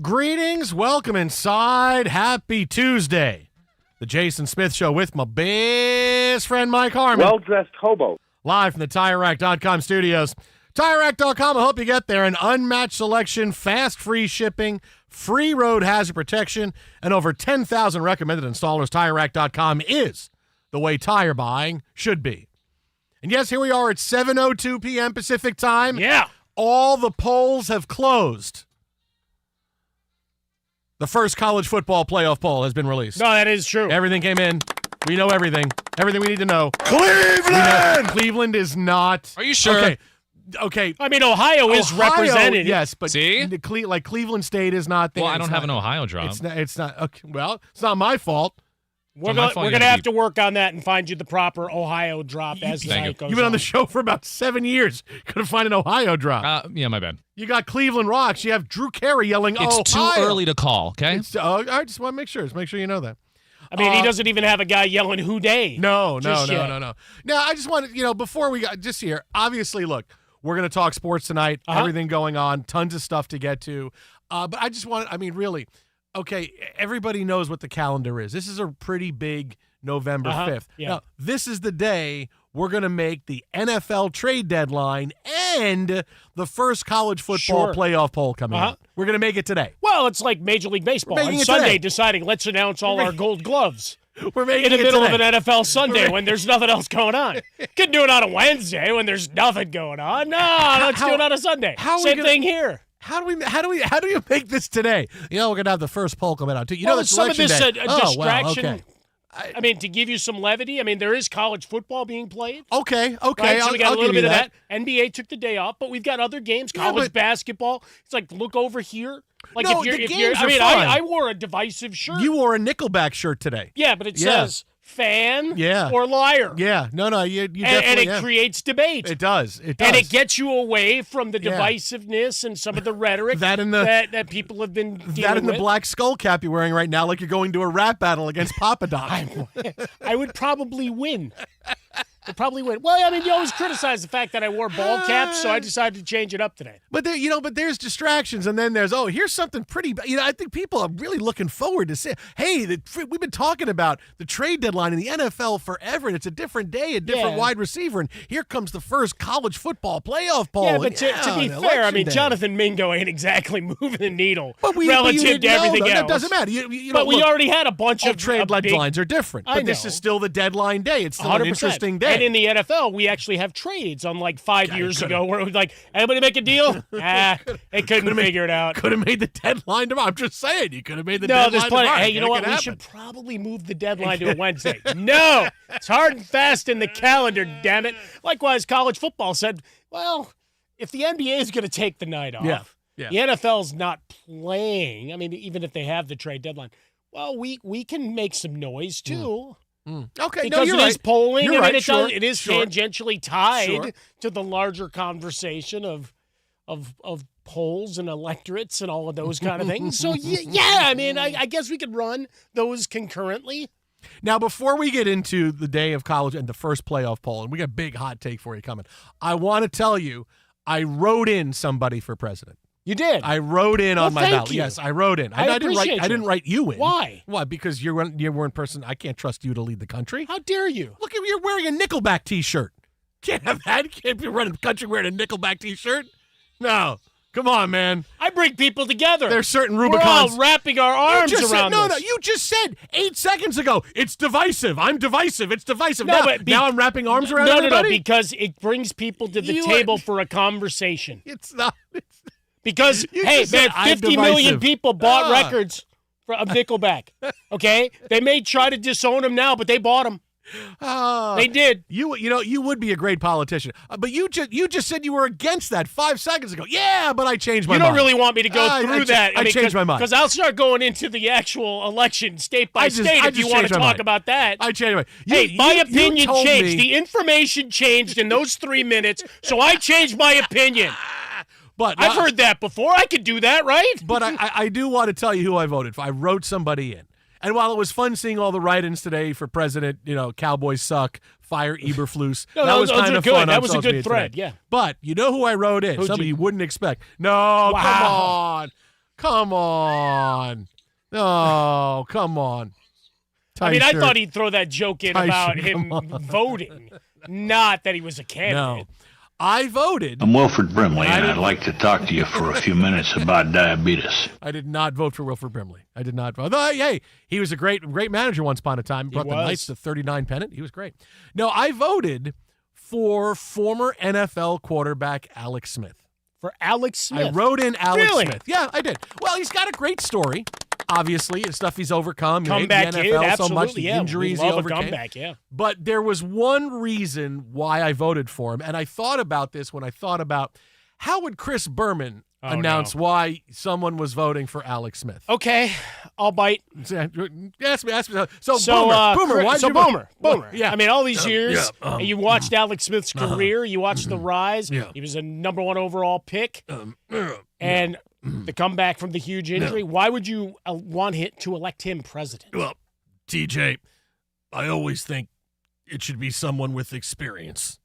Greetings, welcome inside. Happy Tuesday. The Jason Smith Show with my best friend Mike Harmon. Well-dressed hobo. Live from the TireRack.com studios. TireRack.com will help you get there. An unmatched selection, fast free shipping, free road hazard protection, and over 10,000 recommended installers. TireRack.com is the way tire buying should be. And yes, here we are at 7:02 p.m. Pacific time. Yeah. All the polls have closed. The first college football playoff poll has been released. No, that is true. Everything came in. We know everything. Everything we need to know. Cleveland! Cleveland is not. Are you sure? Okay. I mean, Ohio is represented. Yes, but See? Cleveland State is not there. Well, I don't have an Ohio drop. It's not. Okay, well, it's not my fault. We're going to have to work on that and find you the proper Ohio drop as the night goes on. You've been on the show for about 7 years. Couldn't find an Ohio drop. Yeah, my bad. You got Cleveland rocks. You have Drew Carey yelling, Ohio. It's too early to call, okay? I just want to make sure. Just make sure you know that. I mean, he doesn't even have a guy yelling "Who Dey." No. Now, I just wanted, before we got just here, obviously, look, we're going to talk sports tonight, everything going on, tons of stuff to get to. But I just wanted, really, okay, everybody knows what the calendar is. This is a pretty big November 5th. Yeah. Now, this is the day we're going to make the NFL trade deadline and the first college football playoff poll coming out. We're going to make it today. Well, it's like Major League Baseball on Sunday deciding, let's announce all our gold gloves. We're making in the it middle today. of an NFL Sunday when there's nothing else going on. Could do it on a Wednesday when there's nothing going on. No, let's do it on a Sunday. Same thing here. How do you make this today? We're gonna have the first poll coming out too. That's some of this day. distraction. Well, okay. I mean, to give you some levity, there is college football being played. Okay. Right? So we got a little bit of that. NBA took the day off, but we've got other games. College basketball. It's like, look over here. Like no, if the you're, games are fun. I wore a divisive shirt. You wore a Nickelback shirt today. Yeah, but it says fan or liar. Yeah. No, you definitely. And it creates debate. It does. And it gets you away from the divisiveness and some of the rhetoric that people have been dealing that and with. the black skull cap you're wearing right now, like you're going to a rap battle against Papa Doc. I would probably win. Well, you always criticize the fact that I wore ball caps, so I decided to change it up today. But there's distractions, and then there's here's something pretty. I think people are really looking forward to see. Hey, we've been talking about the trade deadline in the NFL forever, and it's a different day, a different wide receiver, and here comes the first college football playoff poll. Yeah, but to be fair, Jonathan Mingo ain't exactly moving the needle relative to everything else. That doesn't matter. We already had a bunch of trade deadlines are different, but this is still the deadline day. It's still 100%. An interesting day. And in the NFL, we actually have trades, unlike 5 years ago, where it was like, anybody make a deal? They couldn't figure it out. Could have made the deadline tomorrow. I'm just saying, you could have made the deadline there's plenty. tomorrow. Hey, you know what? We should probably move the deadline to a Wednesday. No, it's hard and fast in the calendar, damn it. Likewise, college football said, well, if the NBA is going to take the night off, the NFL's not playing. Even if they have the trade deadline, well, we can make some noise too. Okay, because you're it is polling. You're right. It is tangentially tied to the larger conversation of polls and electorates and all of those kind of things. So I guess we could run those concurrently. Now, before we get into the day of college and the first playoff poll, and we got a big hot take for you coming, I want to tell you, I wrote in somebody for president. You did? I wrote in on my ballot. You. Yes, I wrote in. I didn't write you in. Why? Why? Because you weren't person. I can't trust you to lead the country. How dare you? Look, you're wearing a Nickelback T-shirt. Can't have that. You can't be running the country wearing a Nickelback T-shirt. No. Come on, man. I bring people together. There's certain Rubicons. We're all wrapping our arms around this. No, you just said 8 seconds ago, it's divisive. I'm divisive. It's divisive. No, now I'm wrapping arms around everybody? No, because it brings people to the table for a conversation. It's not. Because, hey, man, 50 million people bought records of Nickelback, okay? They may try to disown them now, but they bought them. They did. You would be a great politician. But you just said you were against that 5 seconds ago. Yeah, but I changed my mind. You don't really want me to go through that. I changed my mind. Because I'll start going into the actual election state by state if you want to talk about that. I changed my mind. Hey, my opinion changed. The information changed in those 3 minutes, so I changed my opinion. But I've heard that before. I could do that, right? But I do want to tell you who I voted for. I wrote somebody in. And while it was fun seeing all the write-ins today for president, Cowboys suck, fire Eberflus, that was kind of fun. That was a good thread, yeah. But you know who I wrote in? Somebody you wouldn't expect. No, come on. Come on. Oh, come on. I mean, I Tyshirt. thought he'd throw that joke in Tyshirt, about come him voting, not that he was a No. candidate. I voted. I'm Wilford Brimley, and I'd like to talk to you for a few minutes about diabetes. I did not vote for Wilford Brimley. I did not vote. Though, hey, he was a great manager once upon a time. Brought the Knights to 39 pennant. He was great. No, I voted for former NFL quarterback Alex Smith. For Alex Smith? I wrote in Alex Really? Smith. Yeah, I did. Well, he's got a great story. Obviously, the stuff he's overcome. Comeback the kid, NFL absolutely. so much, the injuries we love he overcame. a comeback, yeah. But there was one reason why I voted for him, and I thought about this when I thought about how would Chris Berman announce why someone was voting for Alex Smith. Okay, I'll bite. Ask me. So Boomer, why'd you Boomer. Yeah. I mean, all these years, you watched Alex Smith's career. You watched the rise. Yeah. He was a number 1 overall pick. And the comeback from the huge injury. Why would you want to elect him president? Well, TJ, I always think it should be someone with experience.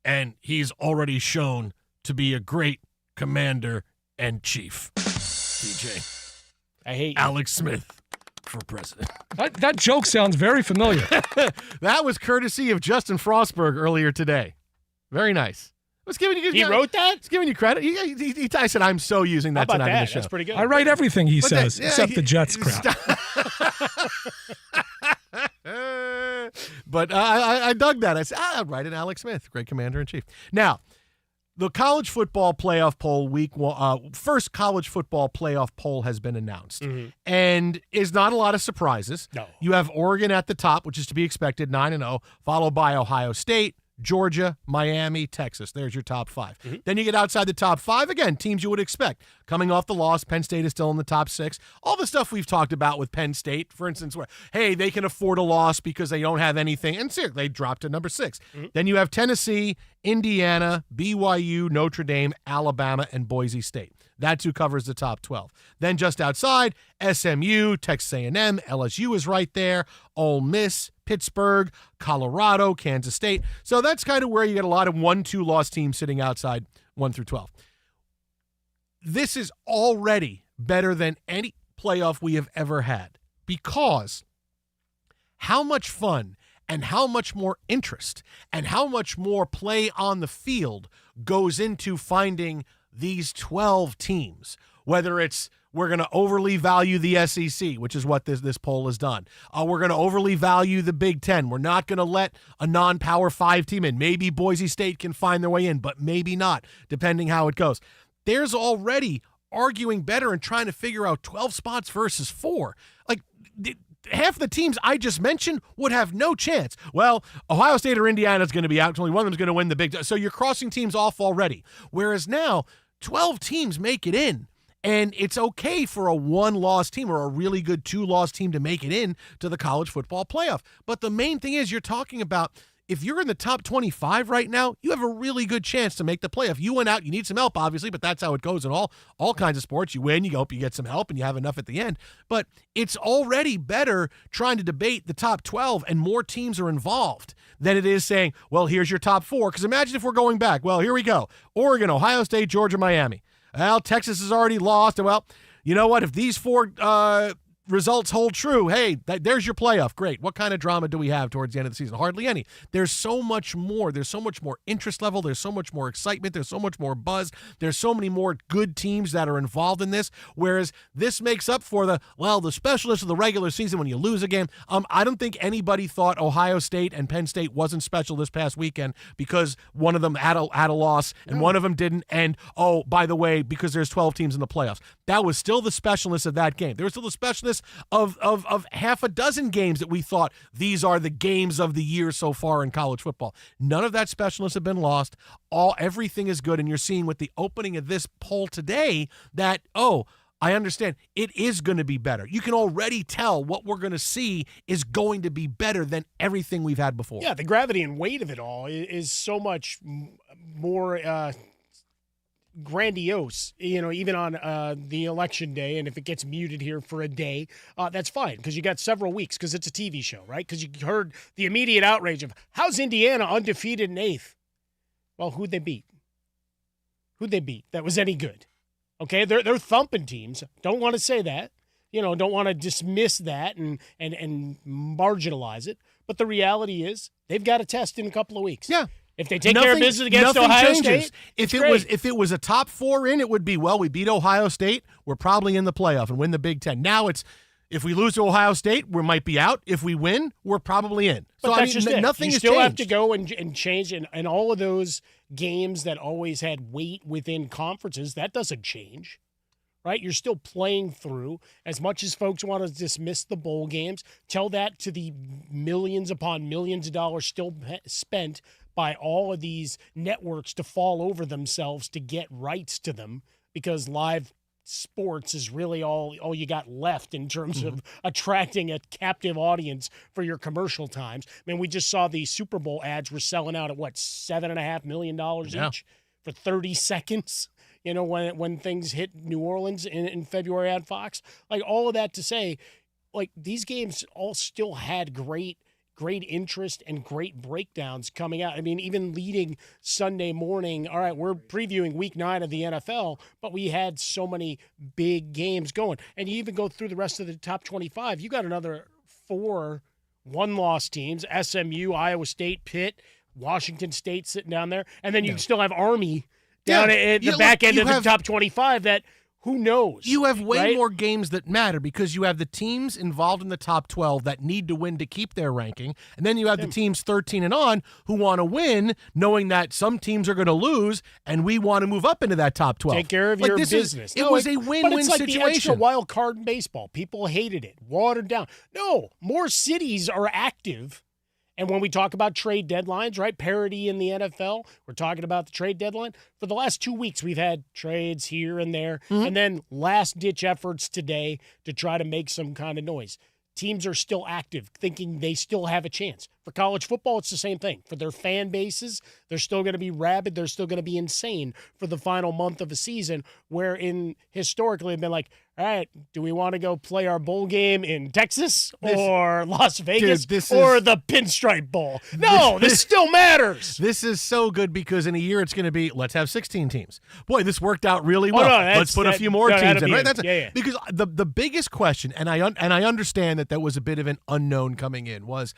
And he's already shown to be a great commander and chief. TJ. I hate you. Alex Smith for president. That joke sounds very familiar. That was courtesy of Justin Frostberg earlier today. Very nice. He wrote that? He's giving you credit. I said, I'm so using that How about tonight in that? the show. That's pretty good. I write everything he But says, yeah, except the Jets crap. But I dug that. I said, I'll write in Alex Smith, great commander-in-chief. Now, the college football playoff poll first college football playoff poll has been announced. Mm-hmm. And is not a lot of surprises. No. You have Oregon at the top, which is to be expected, 9-0, followed by Ohio State, Georgia, Miami, Texas. There's your top 5. Mm-hmm. Then you get outside the top 5. Again, teams you would expect. Coming off the loss, Penn State is still in the top 6. All the stuff we've talked about with Penn State, for instance, where, hey, they can afford a loss because they don't have anything. And seriously, they dropped to number 6. Mm-hmm. Then you have Tennessee, Indiana, BYU, Notre Dame, Alabama, and Boise State. That's who covers the top 12. Then just outside, SMU, Texas A&M, LSU is right there, Ole Miss, Pittsburgh, Colorado, Kansas State. So that's kind of where you get a lot of 1-2 loss teams sitting outside 1 through 12. This is already better than any playoff we have ever had because how much fun and how much more interest and how much more play on the field goes into finding these 12 teams, whether it's we're going to overly value the SEC, which is what this poll has done. We're going to overly value the Big Ten. We're not going to let a non-Power 5 team in. Maybe Boise State can find their way in, but maybe not, depending how it goes. There's already arguing better and trying to figure out 12 spots versus 4. Like, half the teams I just mentioned would have no chance. Well, Ohio State or Indiana is going to be out. Only one of them is going to win the Big Ten. So you're crossing teams off already. Whereas now, 12 teams make it in. And it's okay for a 1-loss team or a really good 2-loss team to make it in to the college football playoff. But the main thing is you're talking about if you're in the top 25 right now, you have a really good chance to make the playoff. You went out, you need some help, obviously, but that's how it goes in all kinds of sports. You win, you hope you get some help, and you have enough at the end. But it's already better trying to debate the top 12 and more teams are involved than it is saying, well, here's your top 4. Because imagine if we're going back. Well, here we go. Oregon, Ohio State, Georgia, Miami. Well, Texas has already lost. Well, you know what? If these 4 results hold true, hey, there's your playoff. Great. What kind of drama do we have towards the end of the season? Hardly any. There's so much more. There's so much more interest level. There's so much more excitement. There's so much more buzz. There's so many more good teams that are involved in this, whereas this makes up for the specialist of the regular season when you lose a game. I don't think anybody thought Ohio State and Penn State wasn't special this past weekend because one of them had a loss and one of them didn't. And, oh, by the way, because there's 12 teams in the playoffs. That was still the specialness of that game. There was still the specialness of half a dozen games that we thought these are the games of the year so far in college football. None of that specialness have been lost. Everything is good, and you're seeing with the opening of this poll today that, I understand. It is going to be better. You can already tell what we're going to see is going to be better than everything we've had before. Yeah, the gravity and weight of it all is so much more grandiose, even on the election day, and if it gets muted here for a day, that's fine, because you got several weeks, because it's a TV show, right? Because you heard the immediate outrage of, how's Indiana undefeated in 8th? Well, who'd they beat? That was any good? Okay, they're thumping teams. Don't want to say that. Don't want to dismiss that and marginalize it. But the reality is they've got a test in a couple of weeks. Yeah. If they take care of business against Ohio State, if it was a top 4 in, it would be, well, we beat Ohio State, we're probably in the playoff and win the Big Ten. Now it's, if we lose to Ohio State, we might be out. If we win, we're probably in. But that's just it. Nothing you has still changed. have to go and change, and all of those games that always had weight within conferences, that doesn't change. Right? You're still playing through. As much as folks want to dismiss the bowl games, tell that to the millions upon millions of dollars still spent by all of these networks to fall over themselves to get rights to them, because live sports is really all you got left in terms of attracting a captive audience for your commercial times. I mean, we just saw the Super Bowl ads were selling out at $7.5 million each for 30 seconds. When things hit New Orleans in February on Fox. Like, all of that to say, like, these games all still had great interest and great breakdowns coming out. I mean, even leading Sunday morning, all right, we're previewing week 9 of the NFL, but we had so many big games going. And you even go through the rest of the top 25, you got another 4 one-loss teams, SMU, Iowa State, Pitt, Washington State sitting down there. And then you still have Army down at the back end of the top 25 that who knows? You have way more games that matter because you have the teams involved in the top 12 that need to win to keep their ranking, and then you have the teams 13 and on who want to win, knowing that some teams are going to lose, and we want to move up into that top 12. Take care of your business. It was a win-win but it's like situation. The extra wild card in baseball. People hated it, watered down. No, more cities are active. And when we talk about trade deadlines, right, parity in the NFL, we're talking about the trade deadline. For the last 2 weeks, we've had trades here and there, and then last-ditch efforts today to try to make some kind of noise. Teams are still active, thinking they still have a chance. For college football, it's the same thing. For their fan bases, they're still going to be rabid. They're still going to be insane for the final month of a season, where historically have been like, all right, do we want to go play our bowl game in Texas or Las Vegas or the Pinstripe Bowl? No, this still matters. This is so good because in a year it's going to be, let's have 16 teams. Boy, this worked out really well. Let's put a few more teams in. Right? Because the biggest question, and I understand that was a bit of an unknown coming in, was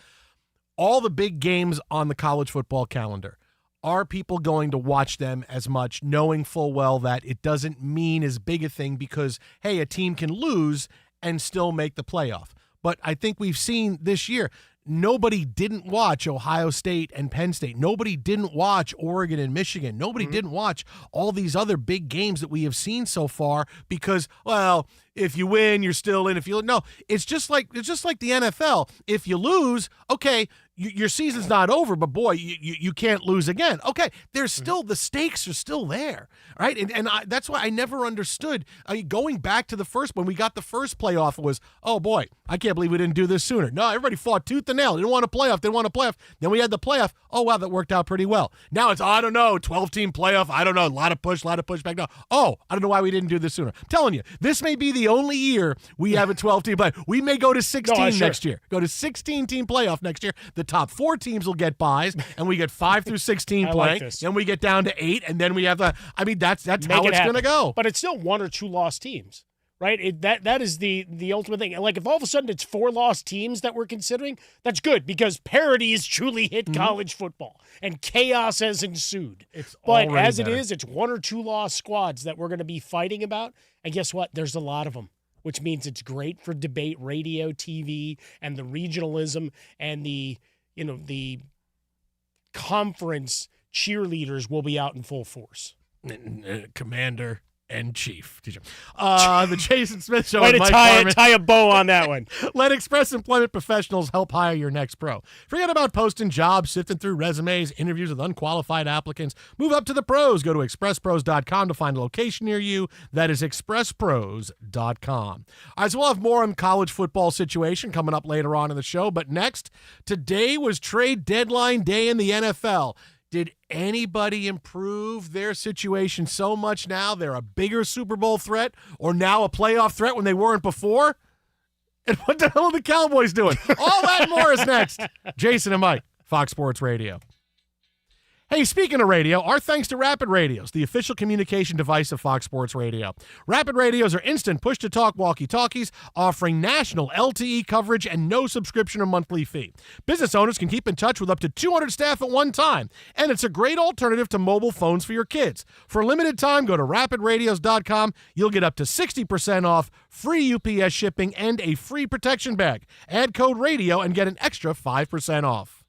all the big games on the college football calendar. Are people going to watch them as much, knowing full well that it doesn't mean as big a thing because, hey, a team can lose and still make the playoff? But I think we've seen this year, nobody didn't watch Ohio State and Penn State. Nobody didn't watch Oregon and Michigan. Nobody didn't watch all these other big games that we have seen so far because, well, if you win, you're still in. It's just like the NFL. If you lose, okay, your season's not over, but boy, you can't lose again. Okay, there's still the stakes are still there, right? And that's why I never understood. Going back to the first when we got the first playoff, it was, oh boy, I can't believe we didn't do this sooner. No, everybody fought tooth and nail. They didn't want a playoff. Then we had the playoff. Oh wow, that worked out pretty well. Now it's, I don't know, 12-team playoff. I don't know, a lot of pushback. No, I don't know why we didn't do this sooner. I'm telling you, this may be the only year we have a 12-team playoff. We may go to 16 next year. Go to 16-team playoff next year. The top 4 teams will get buys, and we get 5 through 16 playing. Then we get down to 8, and then we have the. I mean, that's how it's going to go. But it's still 1 or 2 lost teams, right? That is the ultimate thing. Like, if all of a sudden it's 4 lost teams that we're considering, that's good because parity has truly hit college football, and chaos has ensued. But as it is, it's 1 or 2 lost squads that we're going to be fighting about, and guess what? There's a lot of them, which means it's great for debate, radio, TV, and the regionalism and the conference cheerleaders will be out in full force. Commander and Chief. The Jason Smith Show. Way to tie a bow on that one. Let Express Employment Professionals help hire your next pro. Forget about posting jobs, sifting through resumes, interviews with unqualified applicants. Move up to the pros. Go to expresspros.com to find a location near you. That is expresspros.com. All right, so we'll have more on college football situation coming up later on in the show. But next, today was trade deadline day in the NFL. Did anybody improve their situation so much now they're a bigger Super Bowl threat or now a playoff threat when they weren't before? And what the hell are the Cowboys doing? All that and more is next. Jason and Mike, Fox Sports Radio. Hey, speaking of radio, our thanks to Rapid Radios, the official communication device of Fox Sports Radio. Rapid Radios are instant push-to-talk walkie-talkies offering national LTE coverage and no subscription or monthly fee. Business owners can keep in touch with up to 200 staff at one time, and it's a great alternative to mobile phones for your kids. For a limited time, go to rapidradios.com. You'll get up to 60% off, free UPS shipping, and a free protection bag. Add code RADIO and get an extra 5% off.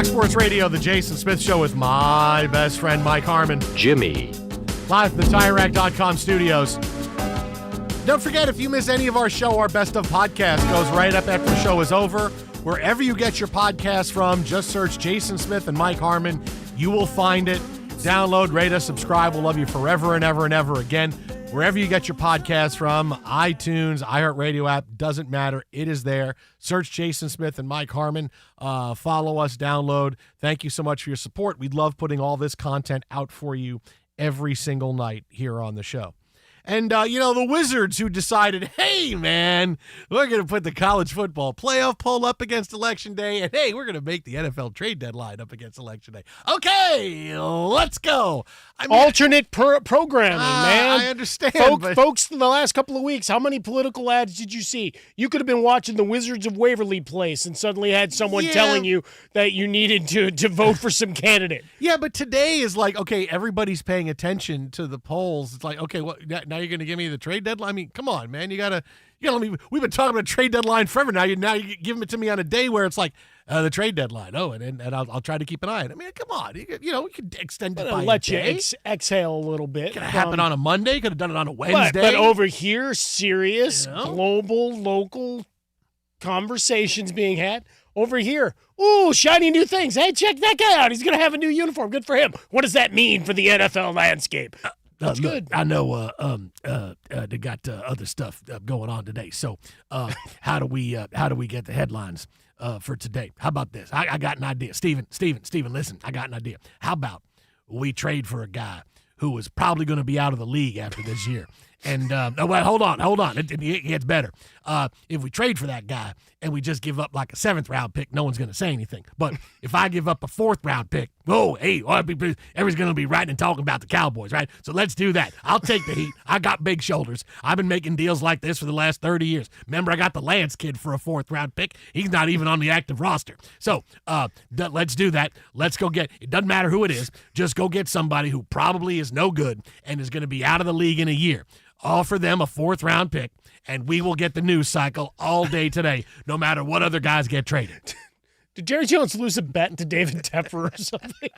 Fox Sports Radio, the Jason Smith Show with my best friend, Mike Harmon. Jimmy. Live from the TireRack.com studios. Don't forget, if you miss any of our show, our Best of podcast goes right up after the show is over. Wherever you get your podcast from, just search Jason Smith and Mike Harmon. You will find it. Download, rate us, subscribe. We'll love you forever and ever and ever again. Wherever you get your podcast from, iTunes, iHeartRadio app, doesn't matter. It is there. Search Jason Smith and Mike Harmon. Follow us, download. Thank you so much for your support. We love putting all this content out for you every single night here on the show. And, the Wizards who decided, hey, man, we're going to put the college football playoff poll up against Election Day, and, hey, we're going to make the NFL trade deadline up against Election Day. Okay, let's go. Alternate programming, man. I understand. Folks, in the last couple of weeks, how many political ads did you see? You could have been watching the Wizards of Waverly Place and suddenly had someone telling you that you needed to vote for some candidate. Yeah, but today is like, okay, everybody's paying attention to the polls. It's like, okay, what? Now you're going to give me the trade deadline? I mean, come on, man. You gotta let me. We've been talking about trade deadline forever. Now you're giving it to me on a day where it's like the trade deadline. Oh, and I'll try to keep an eye on it. I mean, come on. We could extend it by let a day. You exhale a little bit. Could have happened on a Monday. Could have done it on a Wednesday. But over here, serious, global, local conversations being had. Over here, ooh, shiny new things. Hey, check that guy out. He's going to have a new uniform. Good for him. What does that mean for the NFL landscape? That's good. I know they got other stuff going on today. So how do we get the headlines for today? How about this? I got an idea. Steven, listen, I got an idea. How about we trade for a guy who is probably going to be out of the league after this year? And hold on. It gets better. If we trade for that guy and we just give up like a 7th round pick, no one's going to say anything. But if I give up a 4th round pick, everyone's going to be writing and talking about the Cowboys, right? So let's do that. I'll take the heat. I got big shoulders. I've been making deals like this for the last 30 years. Remember, I got the Lance kid for a 4th round pick. He's not even on the active roster. So let's do that. Let's go get. It doesn't matter who it is. Just go get somebody who probably is no good and is going to be out of the league in a year. Offer them a 4th round pick, and we will get the news cycle all day today, no matter what other guys get traded. Did Jerry Jones lose a bet to David Tepper or something?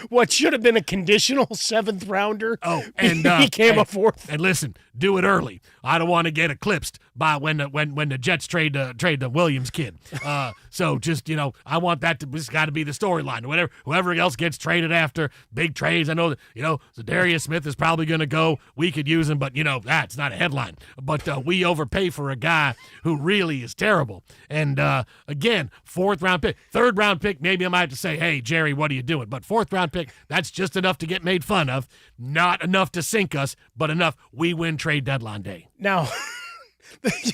What should have been a conditional 7th rounder? Oh, and became a 4th. And listen, do it early. I don't want to get eclipsed by when the Jets trade the Williams kid. So just I want that to just got to be the storyline. Whoever else gets traded after big trades. I know that Zadarius Smith is probably going to go. We could use him, but that's not a headline. But we overpay for a guy who really is terrible. And again, 4th round pick, 3rd round pick. Maybe I might have to say, hey, Jerry, what are you doing? But 4th round pick, that's just enough to get made fun of. Not enough to sink us, but enough we win trade deadline day. Now,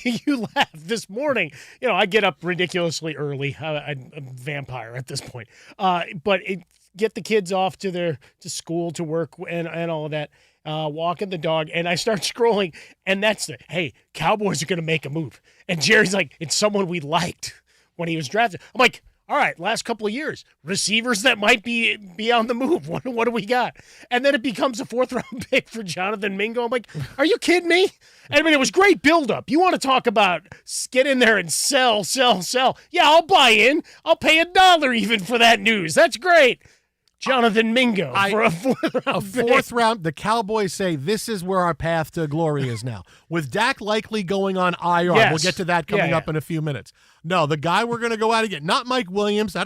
you laugh this morning. I get up ridiculously early. I'm a vampire at this point. But get the kids off to school, to work, and all of that. Walking the dog, and I start scrolling, and that's hey, Cowboys are going to make a move. And Jerry's like, it's someone we liked when he was drafted. I'm like, all right, last couple of years, receivers that might be on the move. What do we got? And then it becomes a 4th round pick for Jonathan Mingo. I'm like, are you kidding me? I mean, it was great buildup. You want to talk about get in there and sell. Yeah, I'll buy in. I'll pay $1 even for that news. That's great. Jonathan Mingo for a 4th round. The Cowboys say this is where our path to glory is now. With Dak likely going on IR, yes. We'll get to that coming up in a few minutes. No, the guy we're going to go out and get, not Mike Williams.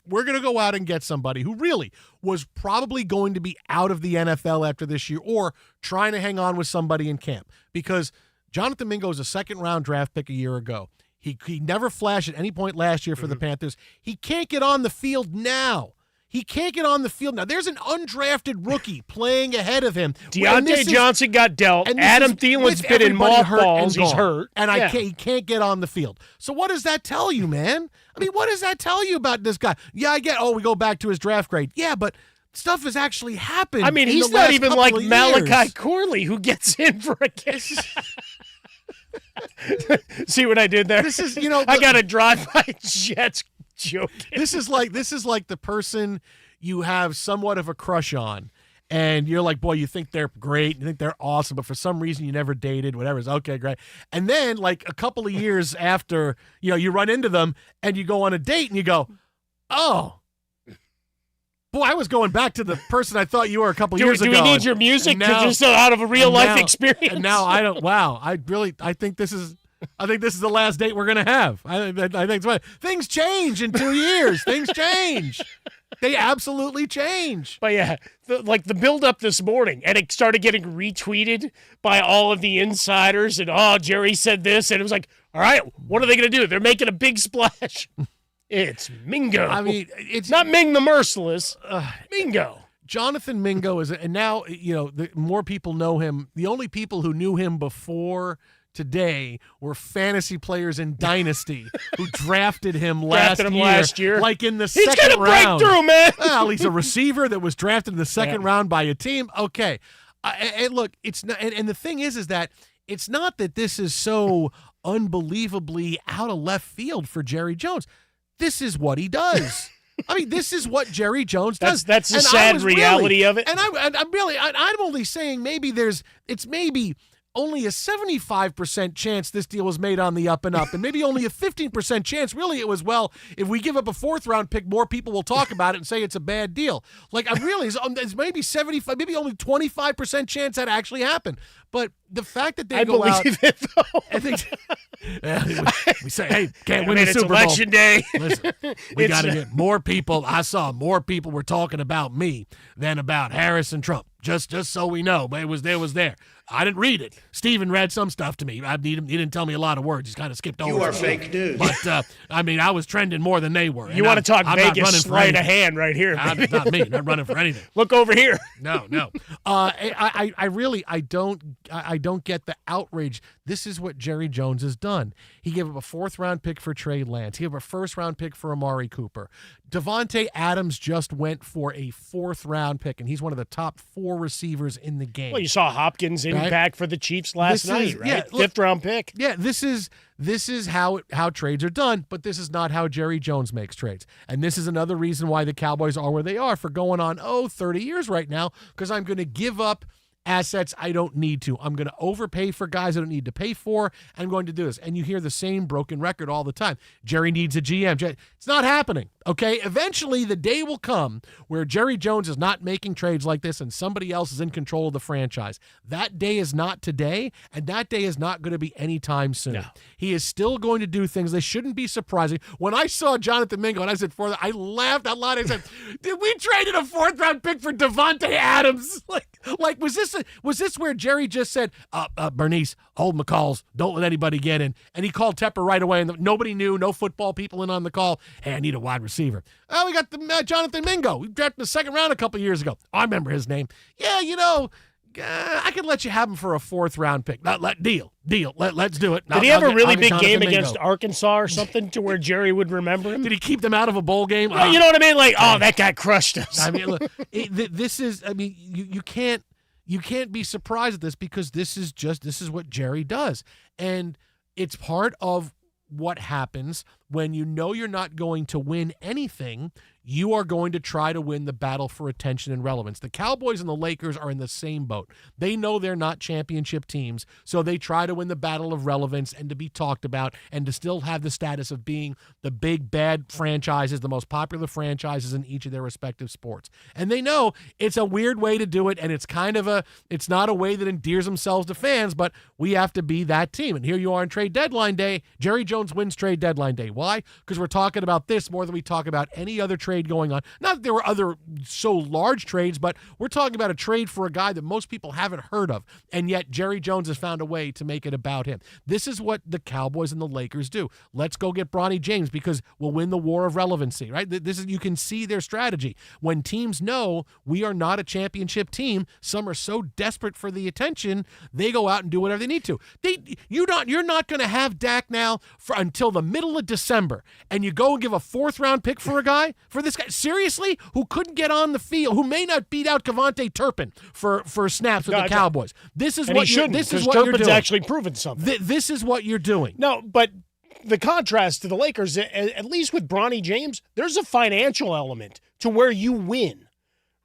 We're going to go out and get somebody who really was probably going to be out of the NFL after this year or trying to hang on with somebody in camp. Because Jonathan Mingo is a 2nd round draft pick a year ago. He never flashed at any point last year for the Panthers. He can't get on the field now. He can't get on the field now. There's an undrafted rookie playing ahead of him. Deontay Johnson got dealt. Adam Thielen's been in mothballs. He's hurt. And he can't get on the field. So what does that tell you, man? I mean, what does that tell you about this guy? Yeah, I get, we go back to his draft grade. Yeah, but stuff has actually happened. I mean, he's not even like Malachi Corley, who gets in for a kiss. See what I did there? This is, I got a drive-by Jets joke. This is like the person you have somewhat of a crush on, and you're like, boy, you think they're great, you think they're awesome, but for some reason you never dated, whatever. It's okay, great. And then like a couple of years after, you run into them and you go on a date and you go, oh, boy, I was going back to the person I thought you were a couple years ago. Do we need your music just out of a real life experience? And now I don't. Wow, I think this is the last date we're gonna have. I think it's what things change in 2 years. Things change. They absolutely change. But yeah, the build up this morning, and it started getting retweeted by all of the insiders, and Jerry said this, and it was like, all right, what are they gonna do? They're making a big splash. It's Mingo. I mean, it's not Ming the Merciless. Mingo. Jonathan Mingo and now more people know him. The only people who knew him before today were fantasy players in Dynasty who drafted him last year, like in the second round. He's gonna break through, man. Well, he's a receiver that was drafted in the second round by a team. Okay, and look, it's not. And the thing is that it's not that this is so unbelievably out of left field for Jerry Jones. This is what he does. I mean, this is what Jerry Jones does. That's the sad reality of it. And I'm only saying it's maybe only a 75% chance this deal was made on the up and up, and maybe only a 15% chance really it was, well, if we give up a 4th round pick, more people will talk about it and say it's a bad deal. Like, it's maybe 75, maybe only 25% chance that actually happened. But the fact that they go out, it, though. I think we say, hey, can't win the Super Bowl. It's election day. Listen, we got to get more people. I saw more people were talking about me than about Harris and Trump. Just so we know, but it was there. I didn't read it. Steven read some stuff to me. He didn't tell me a lot of words. He's kind of skipped over. You are fake news. But I was trending more than they were. You want to talk Vegas sleight of hand right here? Not me. Not running for anything. Look over here. No. I don't get the outrage. This is what Jerry Jones has done. He gave up a 4th round pick for Trey Lance. He gave up a 1st round pick for Amari Cooper. Devontae Adams just went for a 4th round pick, and he's one of the top 4 receivers in the game. Well, you saw Hopkins impact for the Chiefs last night, right? Yeah, 5th round pick. Yeah, this is how trades are done, but this is not how Jerry Jones makes trades. And this is another reason why the Cowboys are where they are for going on 30 years right now, because I'm going to give up assets I don't need to. I'm going to overpay for guys I don't need to pay for. I'm going to do this. And you hear the same broken record all the time. Jerry needs a GM. It's not happening, okay? Eventually, the day will come where Jerry Jones is not making trades like this and somebody else is in control of the franchise. That day is not today, and that day is not going to be anytime soon. No. He is still going to do things. They shouldn't be surprising. When I saw Jonathan Mingo, and I said, I laughed out loud. I said, did we traded a 4th round pick for Devontae Adams? Like was this where Jerry just said, Bernice, hold McCalls, don't let anybody get in? And he called Tepper right away, and nobody knew, no football people in on the call. Hey, I need a wide receiver. Oh, we got the Jonathan Mingo. We drafted in the 2nd round a couple years ago. I remember his name. Yeah, I could let you have him for a 4th round pick. Deal. Let's do it. Did he have a really big game against Arkansas or something to where Jerry would remember him? Did he keep them out of a bowl game? Well, you know what I mean? Like, that guy crushed us. I mean, look, this is. I mean, you can't be surprised at this because this is what Jerry does, and it's part of what happens when you know you're not going to win anything. You are going to try to win the battle for attention and relevance. The Cowboys and the Lakers are in the same boat. They know they're not championship teams, so they try to win the battle of relevance and to be talked about and to still have the status of being the big, bad franchises, the most popular franchises in each of their respective sports. And they know it's a weird way to do it, and it's not a way that endears themselves to fans, but we have to be that team. And here you are on trade deadline day. Jerry Jones wins trade deadline day. Why? Because we're talking about this more than we talk about any other trade going on. Not that there were other so large trades, but we're talking about a trade for a guy that most people haven't heard of, and yet Jerry Jones has found a way to make it about him. This is what the Cowboys and the Lakers do. Let's go get Bronny James because we'll win the war of relevancy, right? You can see their strategy. When teams know we are not a championship team, some are so desperate for the attention, they go out and do whatever they need to. You're not going to have Dak now until the middle of December, and you go and give a 4th round pick for this guy, seriously, who couldn't get on the field, who may not beat out Kevontae Turpin for snaps with the Cowboys. This is what you're doing. Actually proven something. This is what you're doing. No, but the contrast to the Lakers, at least with Bronny James, there's a financial element to where you win,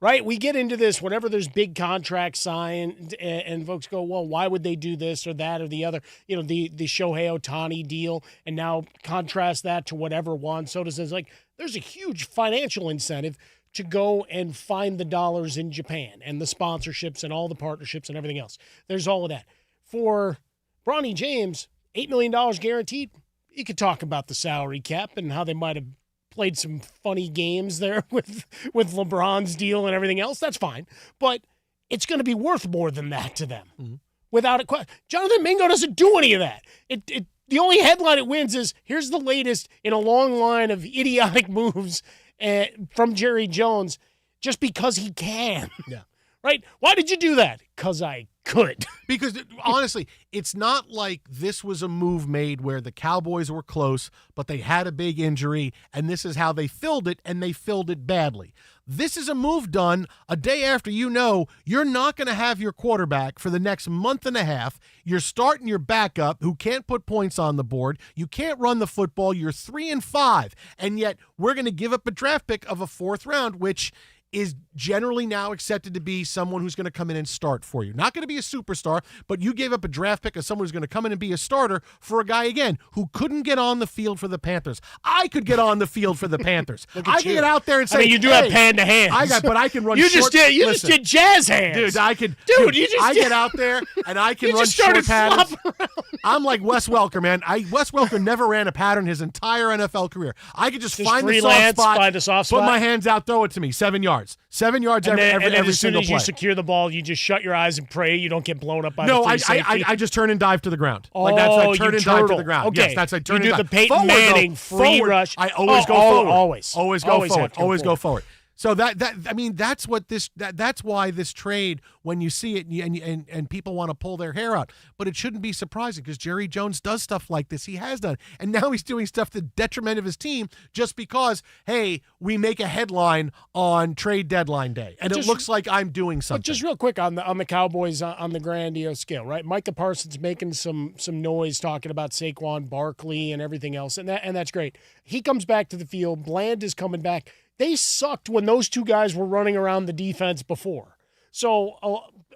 right? We get into this whenever there's big contracts signed, and folks go, well, why would they do this or that or the other? You know, the Shohei Ohtani deal, and now contrast that to whatever Juan Soto says. Like, there's a huge financial incentive to go and find the dollars in Japan and the sponsorships and all the partnerships and everything else. There's all of that. For Bronny James, $8 million guaranteed. You could talk about the salary cap and how they might have played some funny games there with LeBron's deal and everything else. That's fine. But it's going to be worth more than that to them. Mm-hmm. Without a question. Jonathan Mingo doesn't do any of that. The only headline it wins is, here's the latest in a long line of idiotic moves from Jerry Jones just because he can. Yeah. Right? Why did you do that? Because I could. Because, honestly, it's not like this was a move made where the Cowboys were close, but they had a big injury, and this is how they filled it, and they filled it badly. This is a move done a day after you know you're not going to have your quarterback for the next month and a half. You're starting your backup who can't put points on the board. You can't run the football. You're 3-5, and yet we're going to give up a draft pick of a 4th round, which is generally now accepted to be someone who's going to come in and start for you. Not going to be a superstar, but you gave up a draft pick of someone who's going to come in and be a starter for a guy, again, who couldn't get on the field for the Panthers. I could get on the field for the Panthers. I can get out there and say, I mean, you do have panda hands. But I can run you short. Just did jazz hands. Dude, I get out there and I can run short patterns. I'm like Wes Welker, man. Wes Welker never ran a pattern his entire NFL career. I could just find the soft spot, put my hands out, throw it to me, 7 yards. 7 yards every single play. As soon as you secure the ball, you just shut your eyes and pray you don't get blown up by the free safety. I just turn and dive to the ground. Oh, like that's I turn and dive to the ground. Okay. Yes, that's I turn you and do dive. the Peyton Manning free rush. I always go forward. Always go forward. So that's what that's why this trade, when you see it and people want to pull their hair out, but it shouldn't be surprising because Jerry Jones does stuff like this. He has done, and now he's doing stuff to the detriment of his team just because, hey, we make a headline on trade deadline day, and it looks like I'm doing something. But just real quick on the Cowboys on the grandiose scale, right? Micah Parsons making some noise talking about Saquon Barkley and everything else, and that's great. He comes back to the field. Bland is coming back. They sucked when those two guys were running around the defense before. So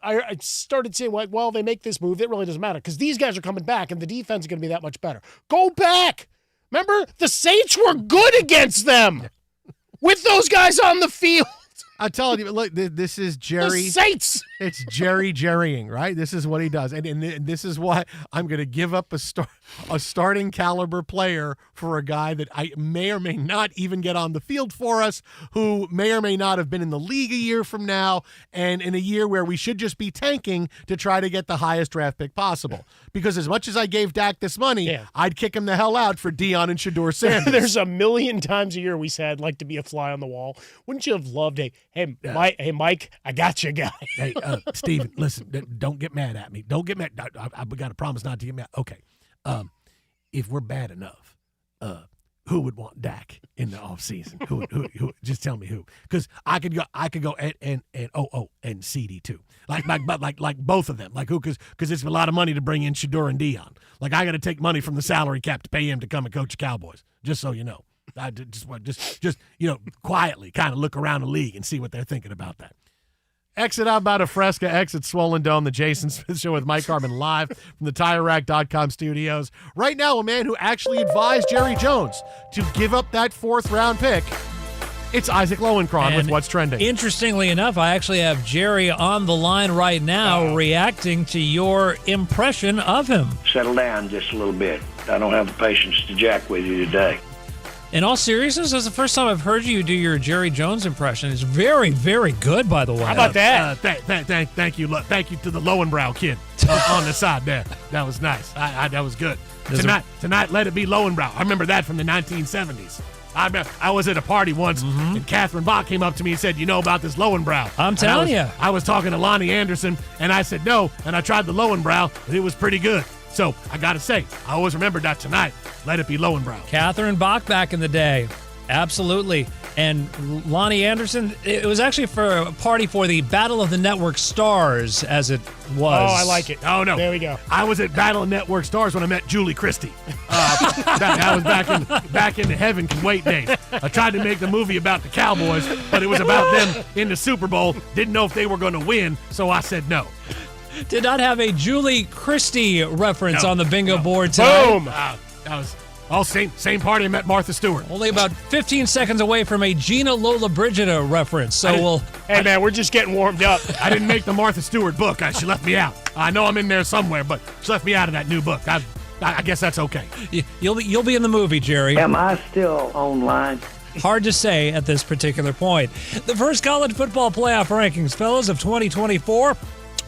I started saying, well, they make this move. It really doesn't matter because these guys are coming back and the defense is going to be that much better. Go back. Remember, the Saints were good against them with those guys on the field. I'm telling you, look, this is Jerry. The Saints. It's Jerry jerrying, right? This is what he does. And this is why I'm going to give up a starting caliber player for a guy that I may or may not even get on the field for us, who may or may not have been in the league a year from now, and in a year where we should just be tanking to try to get the highest draft pick possible. Because as much as I gave Dak this money, I'd kick him the hell out for Deion and Shedeur Sanders. There's a million times a year we said, like to be a fly on the wall. Wouldn't you have loved Hey, Mike, I got you, guy. Hey, Steven, listen, don't get mad at me. Don't get mad. I've got to promise not to get mad. Okay. If we're bad enough, who would want Dak in the offseason? Who? Just tell me who. Because I could go and CD too. Like both of them. Like who? Because it's a lot of money to bring in Shedeur and Deion. Like I got to take money from the salary cap to pay him to come and coach the Cowboys. Just so you know. I just quietly kind of look around the league and see what they're thinking about that. Exit out about a Fresca, exit Swollen Dome, the Jason Smith Show with Mike Harmon live from the TireRack.com studios. Right now, a man who actually advised Jerry Jones to give up that 4th round pick. It's Isaac Lowenkron with What's Trending. Interestingly enough, I actually have Jerry on the line right now reacting to your impression of him. Settle down just a little bit. I don't have the patience to jack with you today. In all seriousness, that's the first time I've heard you do your Jerry Jones impression. It's very, very good, by the way. How about that? Thank you. Thank you to the Lowenbrow kid on the side there. That was nice. That was good. Tonight, let it be Lowenbrow. I remember that from the 1970s. I was at a party once, and Catherine Bach came up to me and said, "You know about this Lowenbrow?" I'm telling you. I was talking to Lonnie Anderson, and I said no, and I tried the Lowenbrow, and it was pretty good. So I got to say, I always remember that tonight. Let it be Lowenbrow. Catherine Bach back in the day. Absolutely. And Lonnie Anderson, it was actually for a party for the Battle of the Network Stars, as it was. Oh, I like it. Oh, no. There we go. I was at Battle of Network Stars when I met Julie Christie. That was back in the heaven can wait days. I tried to make the movie about the Cowboys, but it was about them in the Super Bowl. Didn't know if they were going to win, so I said no. Did not have a Julie Christie reference No, on the bingo board tonight. Boom. That was all same party I met Martha Stewart. Only about 15 seconds away from a Gina Lola Brigida reference. So we'll. Hey, man, we're just getting warmed up. I didn't make the Martha Stewart book. She left me out. I know I'm in there somewhere, but she left me out of that new book. I guess that's okay. You'll be in the movie, Jerry. Am I still online? Hard to say at this particular point. The first college football playoff rankings, fellas, of 2024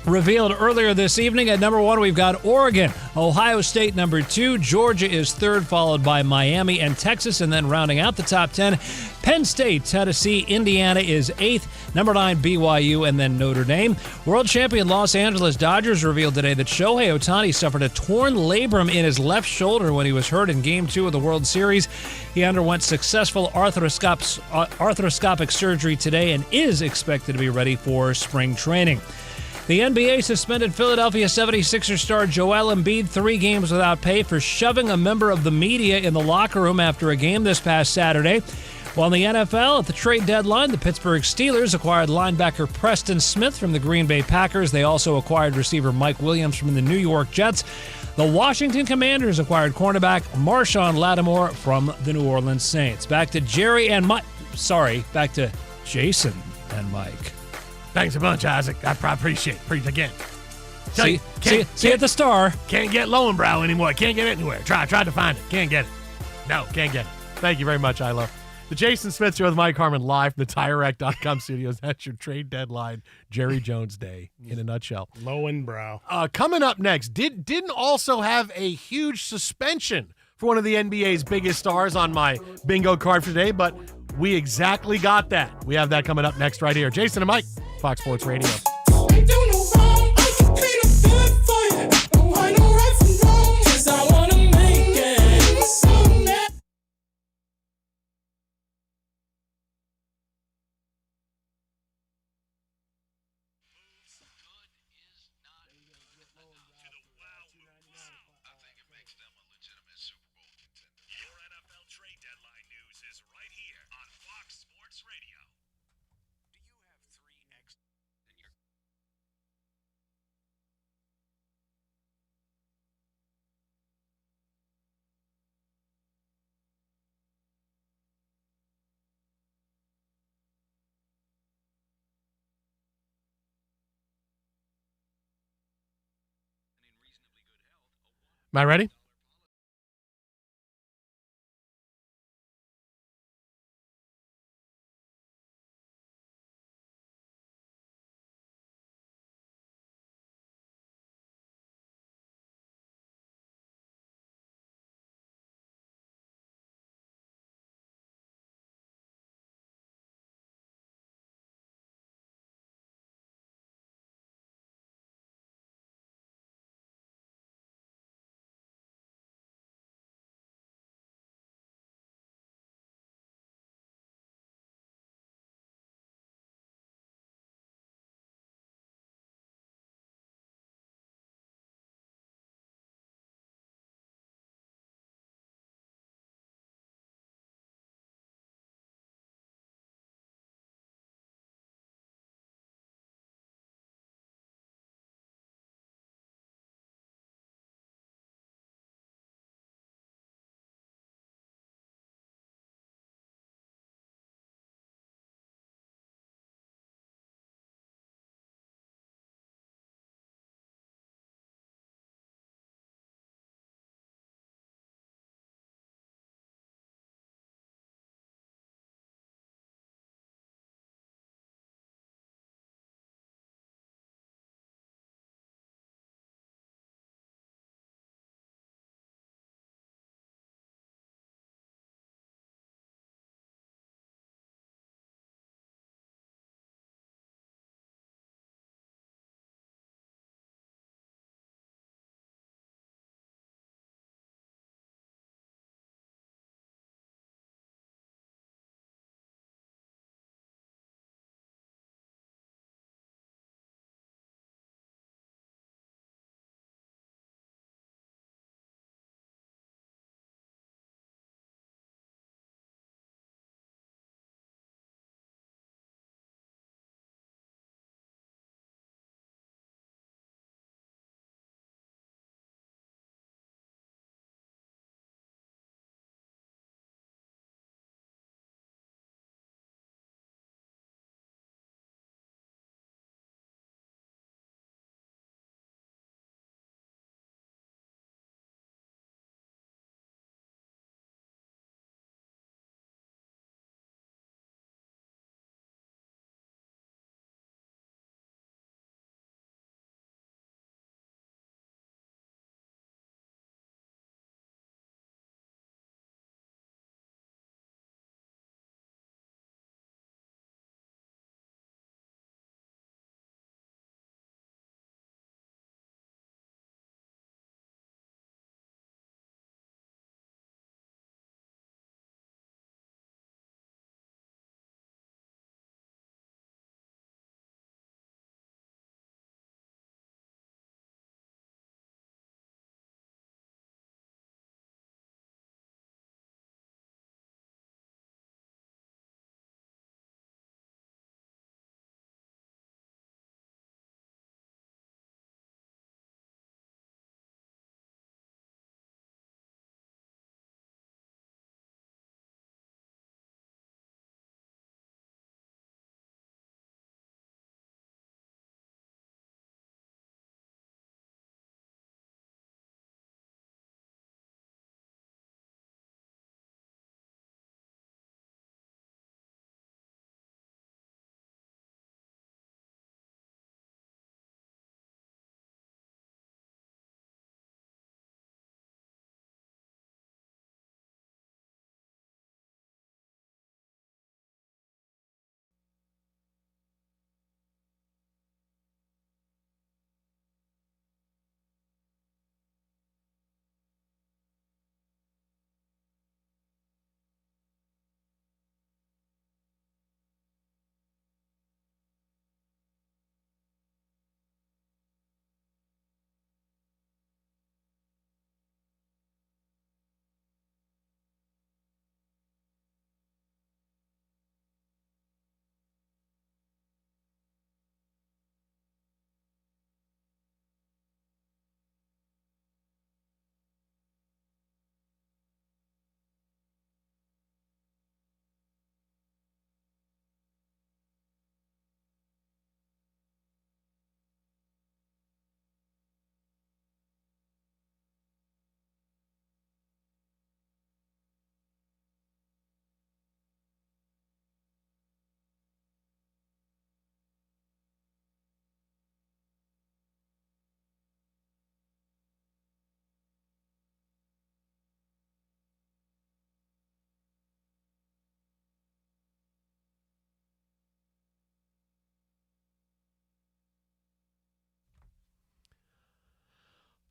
revealed earlier this evening. At number 1, we've got Oregon, Ohio State number 2, Georgia is 3rd, followed by Miami and Texas, and then rounding out the top 10, Penn State, Tennessee, Indiana is 8th, number 9, BYU, and then Notre Dame. World champion Los Angeles Dodgers revealed today that Shohei Ohtani suffered a torn labrum in his left shoulder when he was hurt in Game 2 of the World Series. He underwent successful arthroscopic surgery today and is expected to be ready for spring training. The NBA suspended Philadelphia 76ers star Joel Embiid 3 games without pay for shoving a member of the media in the locker room after a game this past Saturday. While in the NFL, at the trade deadline, the Pittsburgh Steelers acquired linebacker Preston Smith from the Green Bay Packers. They also acquired receiver Mike Williams from the New York Jets. The Washington Commanders acquired cornerback Marshawn Lattimore from the New Orleans Saints. Back to Jerry and Mike. Sorry, back to Jason and Mike. Thanks a bunch, Isaac. I appreciate it. Again. See you at the Star. Can't get Lowenbrow anymore. Can't get it anywhere. Tried to find it. Can't get it. No, can't get it. Thank you very much, Ilo. The Jason Smith Show with Mike Harmon live from the TireRack.com studios. That's your trade deadline, Jerry Jones Day in a nutshell. Lowenbrow. Coming up next, didn't also have a huge suspension for one of the NBA's biggest stars on my bingo card for today, but we exactly got that. We have that coming up next right here. Jason and Mike, Fox Sports Radio. Am I ready?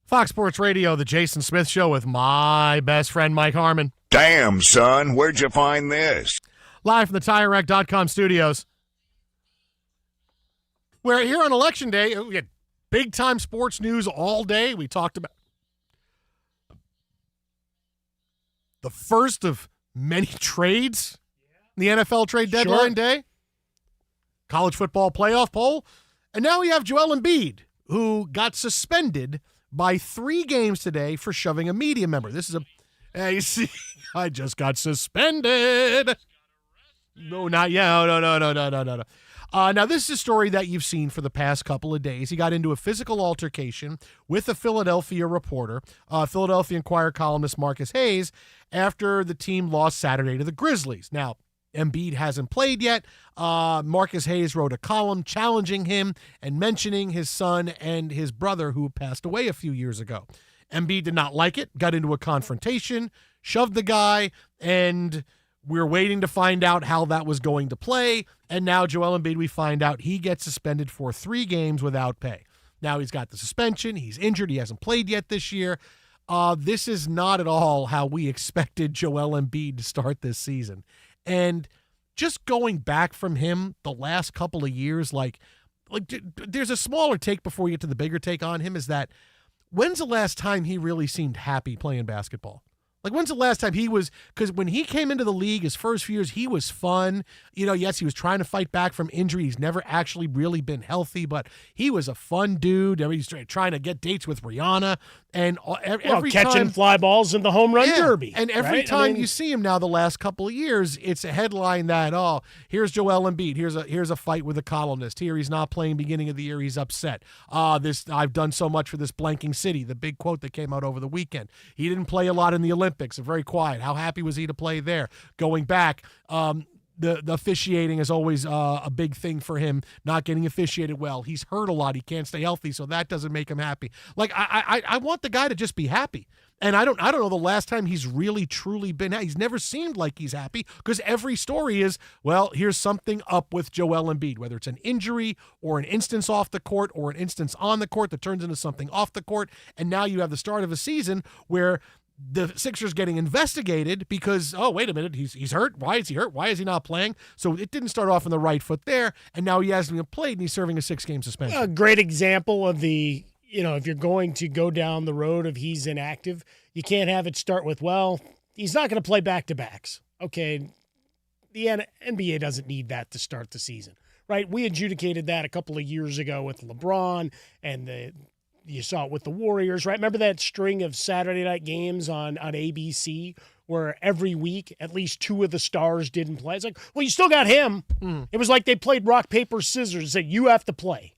Fox Sports Radio, the Jason Smith Show with my best friend, Mike Harmon. Damn, son, where'd you find this? Live from the TireRack.com studios. We're here on Election Day. We had big-time sports news all day. We talked about the first of many trades in the NFL trade deadline day, college football playoff poll, and now we have Joel Embiid, who got suspended by 3 games today for shoving a media member. This is you see, I just got suspended. No, not yet. No. Now, this is a story that you've seen for the past couple of days. He got into a physical altercation with a Philadelphia reporter, Philadelphia Inquirer columnist Marcus Hayes, after the team lost Saturday to the Grizzlies. Now, Embiid hasn't played yet. Marcus Hayes wrote a column challenging him and mentioning his son and his brother who passed away a few years ago. Embiid did not like it, got into a confrontation, shoved the guy, and we're waiting to find out how that was going to play. And now Joel Embiid, we find out he gets suspended for 3 games without pay. Now he's got the suspension. He's injured. He hasn't played yet this year. This is not at all how we expected Joel Embiid to start this season. And just going back from him the last couple of years, like there's a smaller take before we get to the bigger take on him, is that when's the last time he really seemed happy playing basketball? Like, when's the last time he was, because when he came into the league his first few years, he was fun. You know, yes, he was trying to fight back from injury. He's never actually really been healthy, but he was a fun dude. He's trying to get dates with Rihanna. And every catching time, fly balls in the home run derby. And every right? time you see him now the last couple of years, it's a headline that, oh, here's Joel Embiid. Here's a fight with a columnist. Here he's not playing beginning of the year. He's upset. I've done so much for this blanking city, the big quote that came out over the weekend. He didn't play a lot in the Olympics. Very quiet. How happy was he to play there? Going back, the officiating is always a big thing for him, not getting officiated well. He's hurt a lot. He can't stay healthy, so that doesn't make him happy. Like, I want the guy to just be happy. And I don't know the last time he's really truly been happy. He's never seemed like he's happy, because every story is, well, here's something up with Joel Embiid, whether it's an injury or an instance off the court or an instance on the court that turns into something off the court. And now you have the start of a season where the Sixers getting investigated because, oh, wait a minute, he's hurt. Why is he hurt? Why is he not playing? So it didn't start off on the right foot there, and now he hasn't even played, and he's serving a 6-game suspension. A great example of the, if you're going to go down the road of he's inactive, you can't have it start with, well, he's not going to play back-to-backs. Okay, the NBA doesn't need that to start the season, right? We adjudicated that a couple of years ago with LeBron and you saw it with the Warriors, right? Remember that string of Saturday night games on ABC where every week at least 2 of the stars didn't play? It's like, well, you still got him. It was like they played rock, paper, scissors and said, you have to play,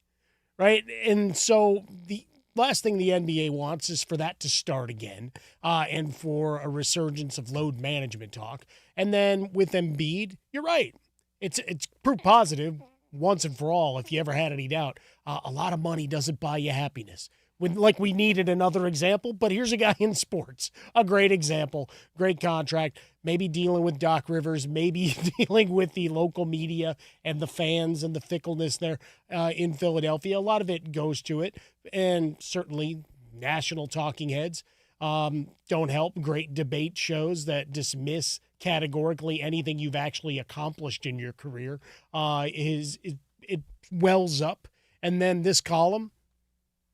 right? And so the last thing the NBA wants is for that to start again and for a resurgence of load management talk. And then with Embiid, you're right. It's proof positive once and for all, if you ever had any doubt. A lot of money doesn't buy you happiness. We needed another example, but here's a guy in sports, a great example, great contract, maybe dealing with Doc Rivers, maybe dealing with the local media and the fans and the fickleness there in Philadelphia. A lot of it goes to it, and certainly national talking heads don't help. Great debate shows that dismiss categorically anything you've actually accomplished in your career. It wells up, and then this column,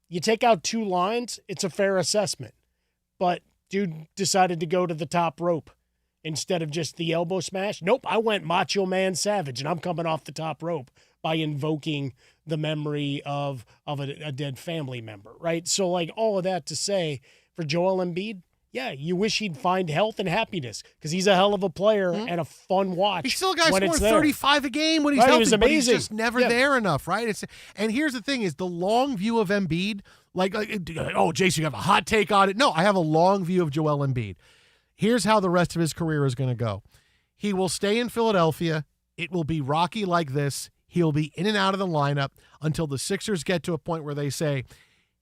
you take out 2 lines, it's a fair assessment. But dude decided to go to the top rope instead of just the elbow smash. Nope, I went Macho Man Savage, and I'm coming off the top rope by invoking the memory of a dead family member, right? So, all of that to say, for Joel Embiid, yeah, you wish he'd find health and happiness because he's a hell of a player and a fun watch. He's still a guy scoring 35 a game when he's healthy, he was amazing. But he's just never there enough, right? And here's the thing is the long view of Embiid, oh, Jason, you have a hot take on it. No, I have a long view of Joel Embiid. Here's how the rest of his career is going to go. He will stay in Philadelphia. It will be rocky like this. He'll be in and out of the lineup until the Sixers get to a point where they say,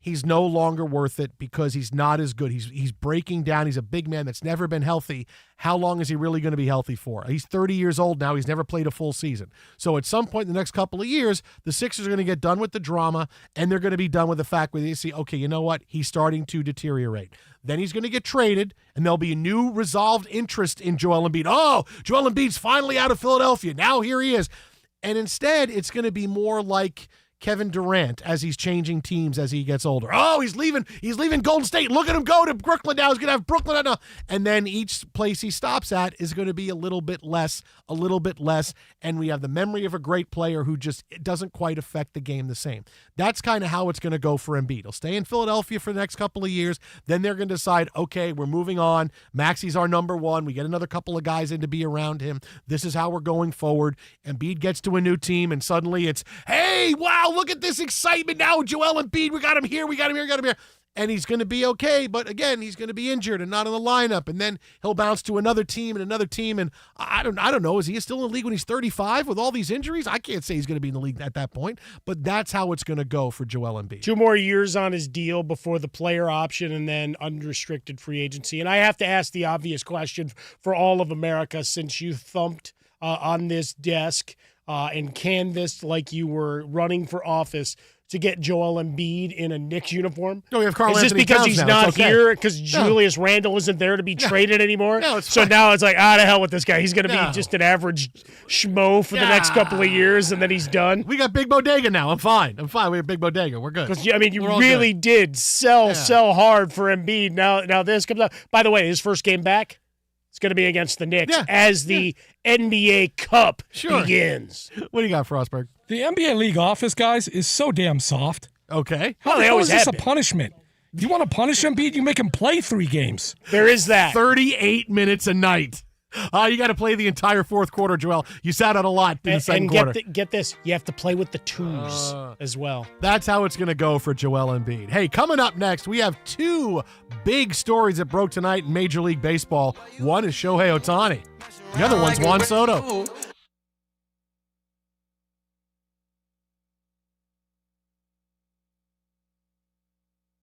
he's no longer worth it because he's not as good. He's breaking down. He's a big man that's never been healthy. How long is he really going to be healthy for? He's 30 years old now. He's never played a full season. So at some point in the next couple of years, the Sixers are going to get done with the drama, and they're going to be done with the fact where they see, okay, you know what? He's starting to deteriorate. Then he's going to get traded, and there'll be a new resolved interest in Joel Embiid. Oh, Joel Embiid's finally out of Philadelphia. Now here he is. And instead, it's going to be more like Kevin Durant as he's changing teams as he gets older. Oh, he's leaving Golden State. Look at him go to Brooklyn now. He's going to have Brooklyn now. And then each place he stops at is going to be a little bit less. And we have the memory of a great player who just doesn't quite affect the game the same. That's kind of how it's going to go for Embiid. He'll stay in Philadelphia for the next couple of years. Then they're going to decide, okay, we're moving on. Maxi's our number one. We get another couple of guys in to be around him. This is how we're going forward. Embiid gets to a new team, and suddenly it's, hey, wow, look at this excitement now. Joel Embiid, we got him here. And he's going to be okay, but again, he's going to be injured and not in the lineup, and then he'll bounce to another team, and I don't know. Is he still in the league when he's 35 with all these injuries? I can't say he's going to be in the league at that point, but that's how it's going to go for Joel Embiid. 2 more years on his deal before the player option and then unrestricted free agency. And I have to ask the obvious question for all of America, since you thumped on this desk and canvassed like you were running for office to get Joel Embiid in a Knicks uniform. No, we have Karl Is this Anthony because Towns he's now. not It's okay. here because Julius Randle isn't there to be traded anymore? No, it's so fine. now it's like, to hell with this guy. He's going to No. be just an average schmo for the next couple of years, and then he's done. We got Big Bodega now. I'm fine. We have Big Bodega. We're good. Because, I mean, you We're all really good. did sell hard for Embiid. Now this comes up. By the way, his first game back, it's going to be against the Knicks as the NBA Cup begins. What do you got, Frostberg? The NBA league office, guys, is so damn soft. Okay. How the they hell always is this have a been. punishment? You want to punish Embiid, you make him play 3 games. There is that. 38 minutes a night. You got to play the entire fourth quarter, Joel. You sat out a lot in the second quarter. Get this, you have to play with the twos as well. That's how it's going to go for Joel Embiid. Hey, coming up next, we have 2 big stories that broke tonight in Major League Baseball. One is Shohei Ohtani. The other one's Juan Soto.